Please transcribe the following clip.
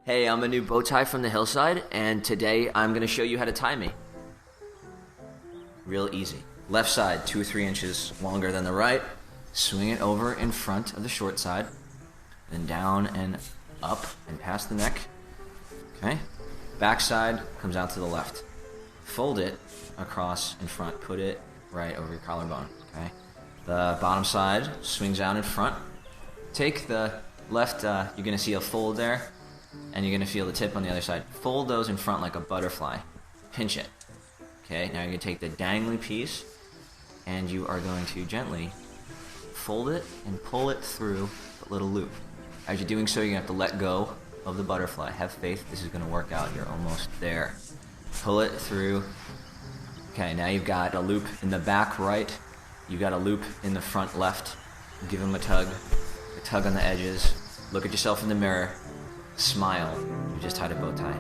Hey, I'm a new bow tie from the hillside, and today I'm going to show you how to tie me. Real easy. Left side, 2 or 3 inches longer than the right. Swing it over in front of the short side, then down and up and past the neck. Okay? Back side comes out to the left. Fold it across in front. Put it right over your collarbone. Okay? The bottom side swings out in front. Take the left, you're going to see a fold there, and you're going to feel the tip on the other side. Fold those in front like a butterfly. Pinch it. Okay, now you're going to take the dangly piece, and you are going to gently fold it and pull it through the little loop. As you're doing so, you're going to have to let go of the butterfly. Have faith, this is going to work out. You're almost there. Pull it through. Okay, now you've got a loop in the back right. You've got a loop in the front left. Give them a tug on the edges. Look at yourself in the mirror. Smile. You just tied a bow tie.